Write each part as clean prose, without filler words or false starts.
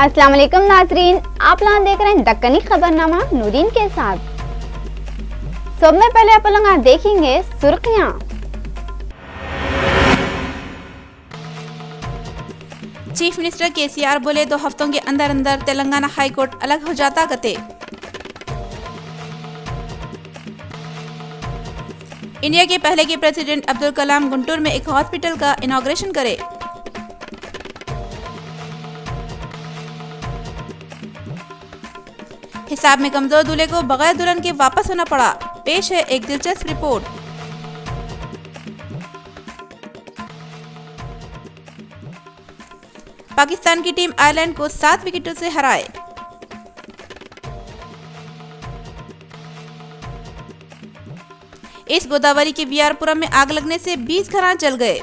अस्सलाम वालेकुम नाजरीन, आप लोग देख रहे हैं दक्कनी खबरनामा नूरीन के साथ। सब में पहले आप लोग देखेंगे सुर्खियां। चीफ मिनिस्टर केसीआर बोले 2 हफ्तों के अंदर अंदर तेलंगाना हाई कोर्ट अलग हो जाता कते। इंडिया के पहले के प्रेसिडेंट अब्दुल कलाम गुंटूर में एक हॉस्पिटल का इनॉग्रेशन करे। हिसाब में कमजोर दूल्हे को बगैर दुल्हन के वापस होना पड़ा। पेश है एक दिलचस्प रिपोर्ट। पाकिस्तान की टीम आयरलैंड को 7 विकेटों से हराए। इस गोदावरी के वीआरपुरम में आग लगने से 20 घरां जल गए।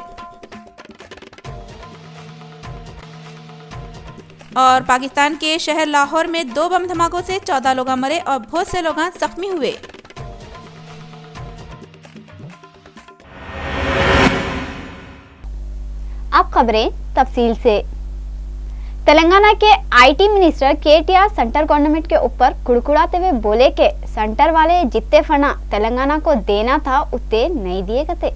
और पाकिस्तान के शहर लाहौर में 2 बम धमाकों से 14 लोग मरे और बहुत से लोग जख्मी हुए। अब खबरें तफसील से। तेलंगाना के IT minister KTR centre government के ऊपर कुड़कुड़ाते हुए बोले कि सेंटर वाले जितने फंड तेलंगाना को देना था उतने नहीं दिए गए।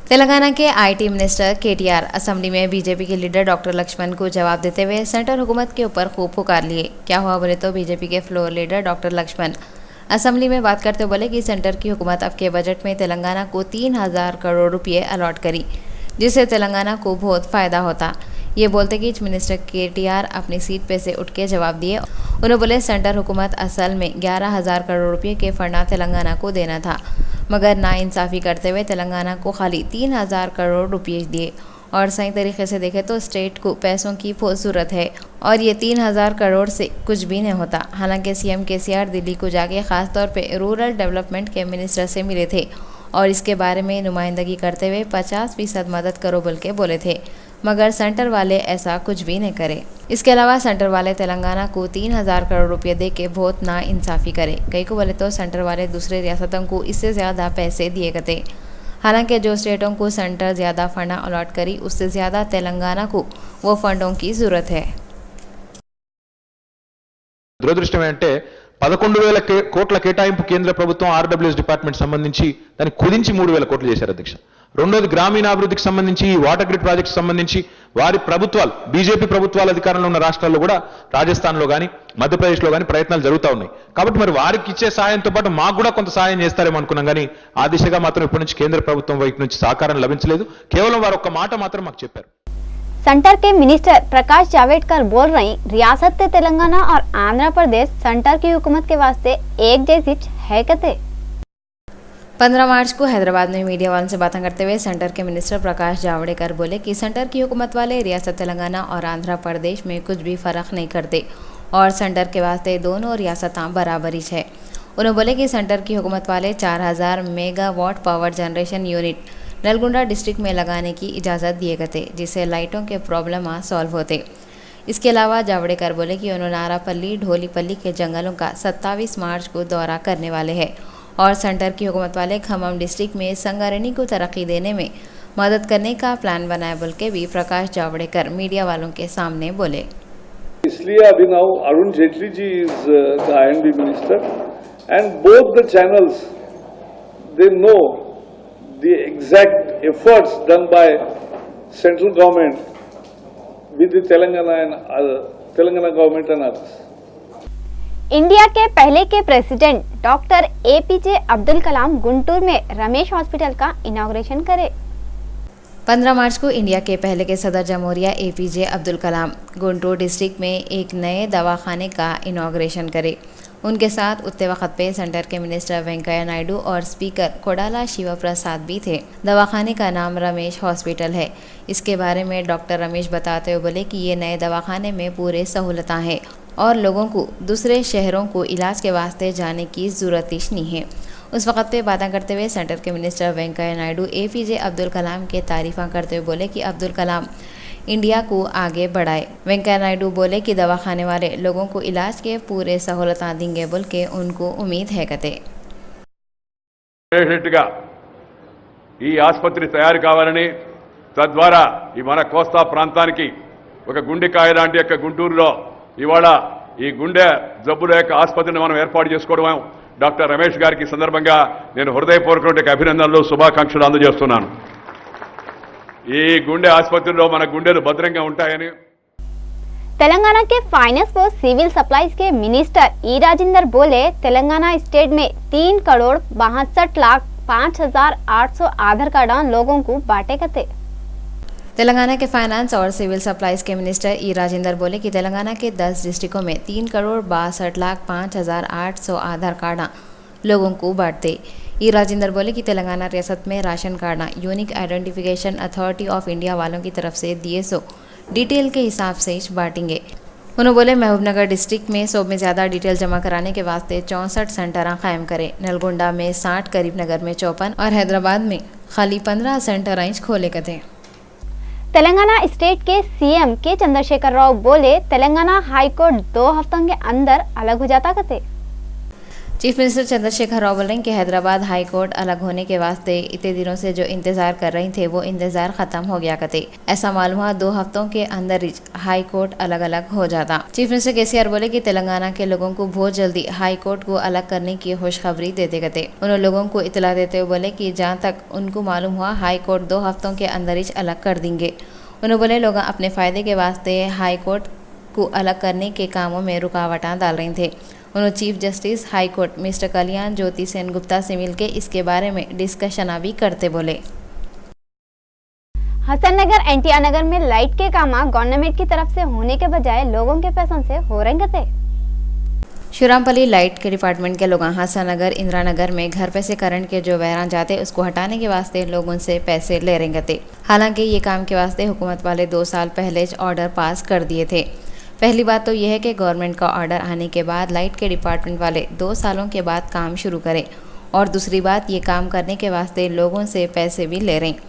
तेलंगाना के आईटी मिनिस्टर केटीआर असेंबली में बीजेपी के लीडर डॉक्टर लक्ष्मण को जवाब देते हुए सेंटर हुकूमत के ऊपर खूब पुकार लिए। क्या हुआ बोले तो बीजेपी के floor leader doctor Laxman assembly में बात करते हुए बोले कि सेंटर की हुकूमत अब के बजट में तेलंगाना को 3000 करोड़ रुपये अलॉट करी, जिससे तेलंगाना को बहुत फ़ायदा होता। ये बोलते कि मिनिस्टर केटीआर अपनी सीट पे से उठ के जवाब दिए। उन्होंने बोले सेंटर हुकूमत असल में 11,000 करोड़ रुपये के फंड तेलंगाना को देना था, मगर नाइंसाफ़ी करते हुए तेलंगाना को खाली 3,000 करोड़ रुपये दिए। और सही तरीके से देखें तो स्टेट को पैसों की बहुत ज़रूरत है और ये 3,000 करोड़ से कुछ भी नहीं होता। हालांकि सीएम केसीआर दिल्ली को जाके ख़ास तौर पे रूरल डेवलपमेंट के मिनिस्टर से मिले थे और इसके बारे में नुमाइंदगी करते हुए 50% मदद करो बोल के बोले थे, मगर सेंटर वाले ऐसा कुछ भी नहीं करे। इसके अलावा सेंटर वाले तेलंगाना को 3,000 करोड़ रुपये दे के बहुत नाइंसाफ़ी करे। कई को बोले तो सेंटर वाले दूसरे रियासतों को इससे ज़्यादा पैसे दिए गए। हालांकि जो स्टेटों को सेंटर ज़्यादा फंड अलॉट करी उससे ज़्यादा तेलंगाना को वो फंडों की ज़रूरत है। దురదృష్టం ఏంటంటే 11,000 కోట్ల కేటాయింపు కేంద్ర ప్రభుత్వం ఆర్డబ్ల్యూఎస్ డిపార్ట్మెంట్ సంబంధించి దాన్ని కుదించి 3,000 కోట్లు చేశారు అధ్యక్ష. రెండోది గ్రామీణాభివృద్ధికి సంబంధించి వాటర్ గ్రిడ్ ప్రాజెక్ట్స్ సంబంధించి వారి ప్రభుత్వాలు బీజేపీ ప్రభుత్వాల అధికారంలో ఉన్న రాష్ట్రాల్లో కూడా రాజస్థాన్లో కానీ మధ్యప్రదేశ్లో కానీ ప్రయత్నాలు జరుగుతూ ఉన్నాయి. కాబట్టి మరి వారికి ఇచ్చే సాయంతో పాటు మాకు కూడా కొంత సాయం చేస్తారేమో అనుకున్నాం, కానీ ఆ దిశగా మాత్రం ఇప్పటి నుంచి కేంద్ర ప్రభుత్వం వైపు నుంచి సహకారం లభించలేదు. కేవలం వారు ఒక్క మాట మాత్రం మాకు చెప్పారు. सेंटर के मिनिस्टर प्रकाश जावड़ेकर बोल रही रियासत तेलंगाना और आंध्र प्रदेश सेंटर की हुकूमत के वास्ते एक जैसी है कहते। 15 मार्च को हैदराबाद में मीडिया वालों से बातें करते हुए सेंटर के मिनिस्टर प्रकाश जावड़ेकर बोले कि सेंटर की हुकूमत वाले रियासत तेलंगाना और आंध्र प्रदेश में कुछ भी फ़र्क नहीं करते और सेंटर के वास्ते दोनों रियासतें बराबरी है। उन्होंने बोले कि सेंटर की हुकूमत वाले 4,000 megawatt power generation unit Nalgonda district में लगाने की इजाज़त दिए गए थे, जिससे लाइटों के प्रॉब्लम सॉल्व होते। इसके अलावा जावड़ेकर बोले कि उन्होंने नारापल्ली ढोलीपल्ली के जंगलों का 27 मार्च को दौरा करने वाले हैं और सेंटर की हुकूमत वाले खम्मम डिस्ट्रिक्ट में संगारेनी को तरक्की देने में मदद करने का प्लान बनाए बोल के भी प्रकाश जावड़ेकर मीडिया वालों के सामने बोले। इसलिए अभी now Arun Jaitley ji is the INB minister and both the channels they know the exact efforts done by central government with the Telangana and Telangana government and others. India के पहले के president doctor APJ Abdul Kalam Guntur में रमेश हॉस्पिटल का inauguration करे। 15 मार्च को India के पहले के सदर जमहूरिया एपीजे अब्दुल कलाम गुंटूर डिस्ट्रिक्ट में एक नए दवाखाने का इनॉग्रेशन करे। उनके साथ उतने वक्त पे सेंटर के मिनिस्टर वेंकैया नायडू और स्पीकर कोडाला शिव प्रसाद भी थे। दवाखाने का नाम रमेश हॉस्पिटल है। इसके बारे में डॉक्टर रमेश बताते हुए बोले कि ये नए दवाखाने में पूरे सहूलतें हैं और लोगों को दूसरे शहरों को इलाज के वास्ते जाने की ज़रूरत नहीं है। उस वक्त पे बातें करते हुए सेंटर के मिनिस्टर वेंकैया नायडू एपीजे अब्दुल कलाम के तारीफ़ा करते हुए बोले कि अब्दुल कलाम इंडिया को आगे बढ़ाए। वेंकैया नायडू बोले कि दवाखाने वाले लोगों को इलाज के पूरे सहूलत देंगे बोल के उनको उम्मीद है कहते। ఈ ఆసుపత్రి తయారు కావాలని తద్వారా ఈ మన కోస్తా ప్రాంతానికి ఒక గుండెకాయ లాంటి యొక్క గుంటూరులో ఇవాళ ఈ గుండె జబ్బుల యొక్క ఆసుపత్రిని మనం ఏర్పాటు చేసుకోవడం డాక్టర్ రమేష్ గారికి సందర్భంగా నేను హృదయపూర్వక అభినందనలు శుభాకాంక్షలు అందజేస్తున్నాను. ఈ గుండె ఆసుపత్రిలో మన గుండెలు భద్రంగా ఉంటాయని. तेलंगाना के फाइनेंस व सिविल सप्लाईज के मिनिस्टर ई राजेंद्र बोले, तेलंगाना स्टेट में 3,62,05,800 आधार कार्ड लोगों को बांटे गए। तेलंगाना के फाइनेंस और सिविल सप्लाईज के मिनिस्टर ई राजेंद्र बोले कि तेलंगाना के 10 डिस्ट्रिक्टों में 3,62,05,800 आधार कार्ड लोगों को बांटते। ई राजेंद्र बोले कि तेलंगाना रियासत में ration card unique identification authority of India वालों की तरफ से दिए सो डिटेल के हिसाब से बांटेंगे। उन्होंने बोले महबूबनगर डिस्ट्रिक्ट में 100 में ज़्यादा डिटेल जमा कराने के वास्ते 64 सेंटर कायम करें। नलगोंडा में 60, करीमनगर में 54 और हैदराबाद में खाली 15 सेंटर खोले गए थे। तेलंगाना स्टेट के सीएम के चंद्रशेखर राव बोले, तेलंगाना हाईकोर्ट 2 हफ्तों के अंदर अलग हो जाता कहते। चीफ मिनिस्टर चंद्रशेखर राव बोल रहे हैं कि हैदराबाद हाई कोर्ट अलग होने के वास्ते इतने दिनों से जो इंतजार कर रही थे वो इंतजार खत्म हो गया करते। ऐसा मालूम हुआ 2 हफ्तों के अंदर ही हाई कोर्ट अलग अलग हो जाता। चीफ मिनिस्टर केसीआर बोले कि तेलंगाना के लोगों को बहुत जल्दी हाई कोर्ट को अलग करने की खुशखबरी देते गए। उन्होंने लोगों को इतला देते हुए बोले कि जहाँ तक उनको मालूम हुआ हाई कोर्ट 2 हफ्तों के अंदर ही अलग कर देंगे। उन्होंने बोले लोग अपने फ़ायदे के वास्ते हाई कोर्ट को अलग करने के कामों में रुकावटें डाल रहे थे। उन्होंने chief justice high court mister Kalyan Jyoti Sen Gupta से मिलकर इसके बारे में डिस्कशन भी करते बोले। हसन नगर एनटीआर नगर में लाइट के काम गवर्नमेंट की तरफ से होने के बजाय लोगों के पैसों से हो रहे थे। शिवरामपल्ली लाइट के डिपार्टमेंट के लोग हसन नगर इंदिरा नगर में घर पे से करंट के जो वायरा जाते उसको हटाने के वास्ते लोगों से पैसे ले रहे थे। हालांकि ये काम के वास्ते हुकूमत वाले 2 साल पहले ऑर्डर पास कर दिए थे। पहली बात तो यह है कि गवर्नमेंट का ऑर्डर आने के बाद लाइट के डिपार्टमेंट वाले 2 सालों के बाद काम शुरू करें और दूसरी बात ये काम करने के वास्ते लोगों से पैसे भी ले रहे हैं।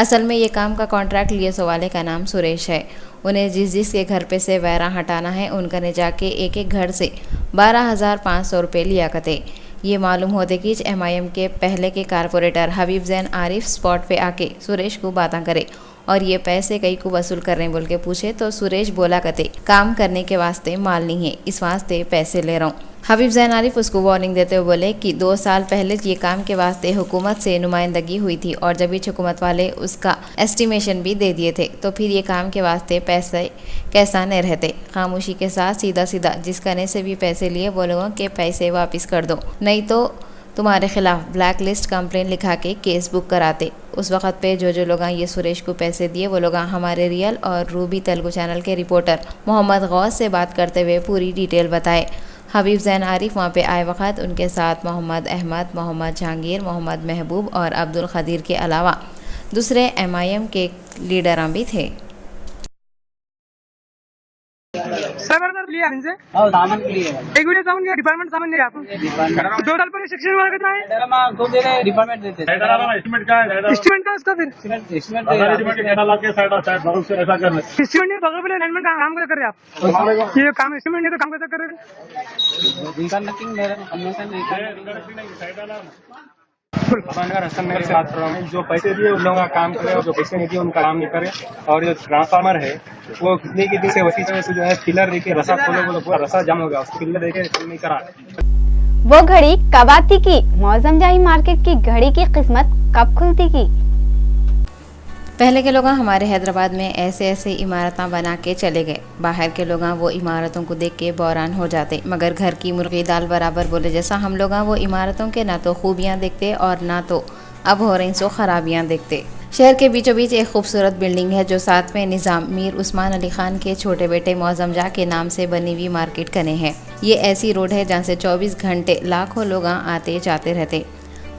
असल में ये काम का कॉन्ट्रैक्ट लिए सो वाले का नाम सुरेश है। उन्हें जिस के घर पे से वायरा हटाना है उनका ने जाके एक घर से 12,500 रुपये लिया करते। ये मालूम होते कि MIM के पहले के कारपोरेटर हबीब जैन आरिफ स्पॉट पे आके सुरेश को बातें करे और ये पैसे कई को वसूल कर रहे हैं बोल के पूछे तो सुरेश बोला करते काम करने के वास्ते माल नहीं है, इस वास्ते पैसे ले रहा हूँ। हबीब जैन आरिफ उसको वार्निंग देते हुए बोले कि 2 साल पहले ये काम के वास्ते हुकूमत से नुमाइंदगी हुई थी और जब बीच हुकूमत वाले उसका एस्टिमेशन भी दे दिए थे तो फिर ये काम के वास्ते पैसे कैसा नहीं रहते। खामोशी के साथ सीधा सीधा जिस करने से भी पैसे लिए वो लोगों के पैसे वापस कर दो, नहीं तो तुम्हारे खिलाफ ब्लैक लिस्ट कंप्लेन लिखा के केस बुक कराते। उस वक्त पे जो लोग ये सुरेश को पैसे दिए वो लोग हमारे रियल और रूबी तेलुगु चैनल के रिपोर्टर मोहम्मद गौस से बात करते हुए पूरी डिटेल बताए। हबीब जैन आरिफ वहाँ पे आए वक्त उनके साथ मोहम्मद अहमद, मोहम्मद जहांगीर, मोहम्मद महबूब और अब्दुल खदीर के अलावा दूसरे MIM के लीडर भी थे। लिया इनसे सामान लिए एक वीडियो सामान लिया डिपार्टमेंट सामान लिया आपको 2 साल पर शिक्षण वाला कितना है तो दे रहे डिपार्टमेंट देते एस्टिमेट का उसका फिर एस्टिमेट नहीं बगल वाले लाइनमेंट काम कर रहे आप ये काम एस्टिमेट नहीं तो काम कैसे कर रहे रिकनेक्टिंग मेरा कन्वेंशन नहीं हसन नगर से बात कर रहा हूँ। जो पैसे दिए उन लोगों का काम करे और जो पैसे नहीं दिए उनका काम नहीं करे। और जो ट्रांसफार्मर है वो कितने की दिन से वसी समय से जो है पिलर देके रसा खोले बोलो पूरा रसा जाम हो गया, उसको पिलर देके नहीं करा। वो घड़ी कब आती की? मौसम जाही मार्केट की घड़ी की किस्मत कब खुलती की? पहले के लोग हमारे हैदराबाद में ऐसे इमारतें बना के चले गए। बाहर के लोग वो इमारतों को देख के बौरान हो जाते, मगर घर की मुर्गी दाल बराबर बोले जैसा हम लोग वो इमारतों के ना तो खूबियाँ देखते और ना तो अब हो रही सो खराबियाँ देखते। शहर के बीचों बीच एक खूबसूरत बिल्डिंग है जो 7वें निज़ाम मीर उस्मान अली खान के छोटे बेटे मौजम जा के नाम से बनी हुई मार्केट कने है। ये ऐसी रोड है जहाँ से 24 घंटे लाखों लोग आते जाते रहते।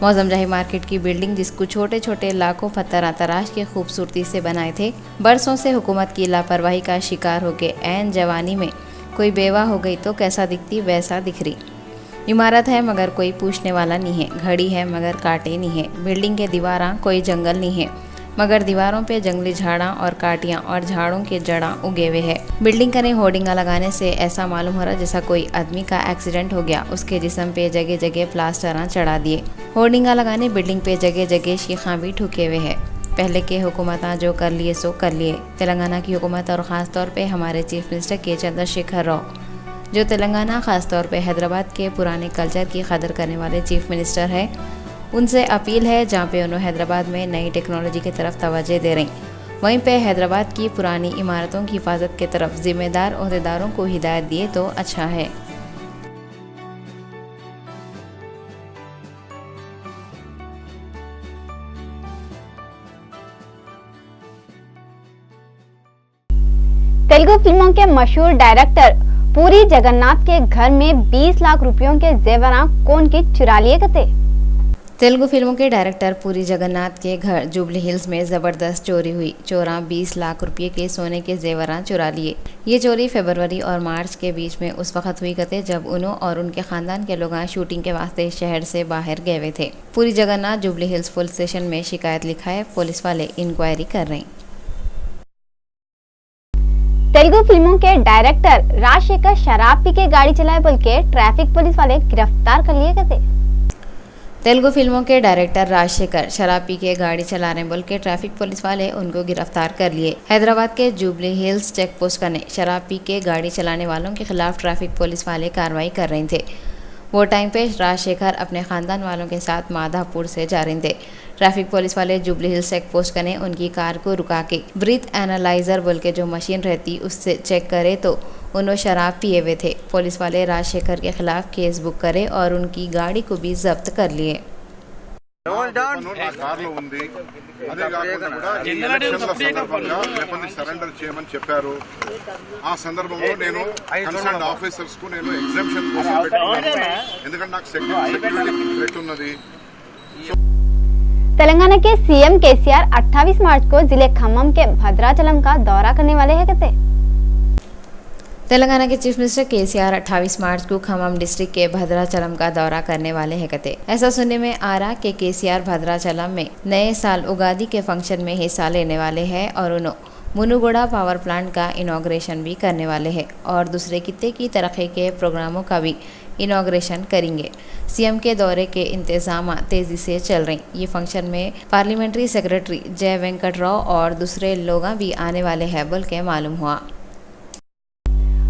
मौजम जाही मार्केट की बिल्डिंग जिसको छोटे छोटे लाखों पत्थर तराश के खूबसूरती से बनाए थे, बरसों से हुकूमत की लापरवाही का शिकार होके ऐन जवानी में कोई बेवा हो गई तो कैसा दिखती वैसा दिख रही। इमारत है मगर कोई पूछने वाला नहीं है, घड़ी है मगर कांटे नहीं है, बिल्डिंग के दीवारां कोई जंगल नहीं है मगर दीवारों पे जंगली झाड़ा और काटियाँ और झाड़ों के जड़ा उगे हुए हैं। बिल्डिंग का होर्डिंगा लगाने से ऐसा मालूम हो रहा जैसा कोई आदमी का एक्सीडेंट हो गया, उसके जिस्म पे जगह जगह प्लास्टर चढ़ा दिए। होर्डिंगा लगाने बिल्डिंग पे जगह जगह शीखा भी ठुके हुए हैं। पहले के हुकूमत जो कर लिए सो कर लिए। तेलंगाना की हुकूमत और ख़ास तौर पे हमारे चीफ मिनिस्टर के चंद्रशेखर राव, जो तेलंगाना ख़ास तौर पे हैदराबाद के पुराने कल्चर की कदर करने वाले चीफ मिनिस्टर है, उनसे अपील है जहाँ पे उन्होंने हैदराबाद में नई टेक्नोलॉजी की तरफ तवज्जो दे रही, वहीं पे हैदराबाद की पुरानी इमारतों की हिफाजत की तरफ जिम्मेदार ओहदेदारों को हिदायत दिए तो अच्छा है। तेलुगु फिल्मों के मशहूर डायरेक्टर पुरी जगन्नाथ के घर में 20 लाख रुपयों के जेवरात कौन की चुरा लिए गए। तेलुगु फिल्मों के डायरेक्टर पुरी जगन्नाथ के घर जुबली हिल्स में ज़बरदस्त चोरी हुई। चोरा 20 लाख रुपये के सोने के जेवरात चुरा लिए। ये चोरी फरवरी और मार्च के बीच में उस वक्त हुई गते जब उन्होंने और उनके खानदान के लोग शूटिंग के वास्ते शहर से बाहर गए हुए थे। Puri Jagannath jubilee hills police station में शिकायत लिखा है, पुलिस वाले इंक्वायरी कर रहे हैं। तेलुगु फिल्मों के डायरेक्टर राजशेखर शराब पी के गाड़ी चलाए बोल के ट्रैफिक पुलिस वाले गिरफ्तार कर लिए गए। तेलुगु फिल्मों के डायरेक्टर राजशेखर शराब पी के गाड़ी चला रहे बोल के ट्रैफिक पुलिस वाले उनको गिरफ्तार कर लिए। हैदराबाद के जुबली हिल्स चेक पोस्ट करने शराब पी के गाड़ी चलाने वालों के खिलाफ ट्रैफिक पुलिस वाले कार्रवाई कर रहे थे। वो टाइम पे राजशेखर अपने खानदान वालों के साथ माधापुर से जा रहे थे। ट्रैफिक पुलिस वाले जुबली हिल्स चेक पोस्ट करने उनकी कार को रुका के ब्रीथ एनालाइजर बोल के जो मशीन रहती उससे चेक करे तो उन्होंने शराब पिए हुए थे। पुलिस वाले राजशेखर के खिलाफ केस बुक करे और उनकी गाड़ी को भी जब्त कर लिए। కార్లో ఉంది. అదే కాకుండా కూడా ఈ ఎలక్షన్ల సందర్భంగా వెపన్ సరెండర్ చేయమని చెప్పారు. ఆ సందర్భంలో నేను కన్సర్న్ ఆఫీసర్స్ కు నేను ఎగ్జామ్షన్ కోసం పెట్టుకున్నాను, ఎందుకంటే నాకు సెక్యూరిటీ థ్రెట్ ఉన్నది। तेलंगाना के सीएम केसीआर 28 मार्च को जिले खम्मम के भद्राचलम का दौरा करने वाले हैं कहते। तेलंगाना के चीफ मिनिस्टर केसीआर 28 मार्च को खम्मम डिस्ट्रिक्ट के भद्राचलम का दौरा करने वाले हैं कहते। ऐसा सुनने में आ रहा कि केसीआर भद्राचलम में नए साल उगादी के फंक्शन में हिस्सा लेने वाले हैं और उन्होंने मुनुगोड़ा पावर प्लांट का इनॉग्रेशन भी करने वाले हैं और दूसरे खित्ते की तरक्की के प्रोग्रामों का भी इनॉग्रेशन करेंगे। सीएम के दौरे के इंतजाम तेजी से चल रहे। ये फंक्शन में पार्लियामेंट्री सेक्रेटरी जय वेंकट राव और दूसरे लोग भी आने वाले हैं बोल के मालूम हुआ।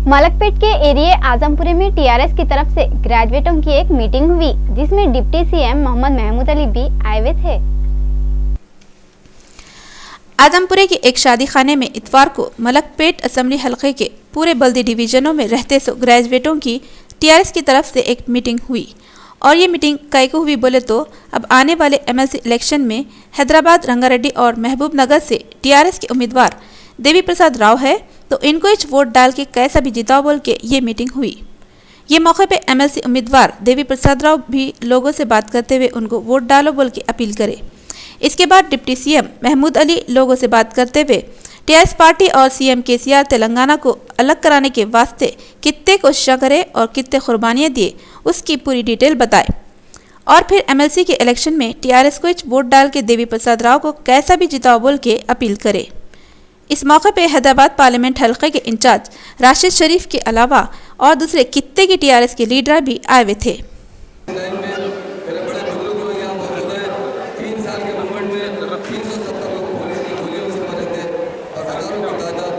मलकपेट के एरिया आजमपुरे में टीआरएस की तरफ से ग्रेजुएटों की एक मीटिंग हुई जिसमें डिप्टी सीएम मोहम्मद महमूद अली भी आए हुए थे। आजमपुरे के एक शादी खाने में इतवार को मलकपेट असेंबली हलके के पूरे बल्दी डिवीजनों में रहते सो ग्रेजुएटों की टीआरएस की तरफ से एक मीटिंग हुई और ये मीटिंग कई को हुई बोले तो अब आने वाले एमएलसी इलेक्शन में हैदराबाद, रंगारेड्डी और महबूब नगर से टीआरएस के उम्मीदवार देवी प्रसाद राव है तो इनको इच वोट डाल के कैसा भी जिताओ बोल के ये मीटिंग हुई। ये मौके पे एमएलसी उम्मीदवार देवी प्रसाद राव भी लोगों से बात करते हुए उनको वोट डालो बोल के अपील करे। इसके बाद डिप्टी सीएम महमूद अली लोगों से बात करते हुए टीआरएस पार्टी और सीएम केसीआर तेलंगाना को अलग कराने के वास्ते कितने कोशिशें करे और कितने कुर्बानियां दिए उसकी पूरी डिटेल बताए और फिर एमएलसी के इलेक्शन में टीआरएस को वोट डाल के देवी प्रसाद राव को कैसा भी जिताओ बोल के अपील करे। इस मौके पे हैदराबाद पार्लियामेंट हल्के के इंचार्ज राशिद शरीफ के अलावा और दूसरे कित्ते के टीआरएस के लीडर भी आए हुए थे। 3 साल के मूवमेंट में 370 लोग पुलिस की गोलियों से मरे थे और हजारों की तादाद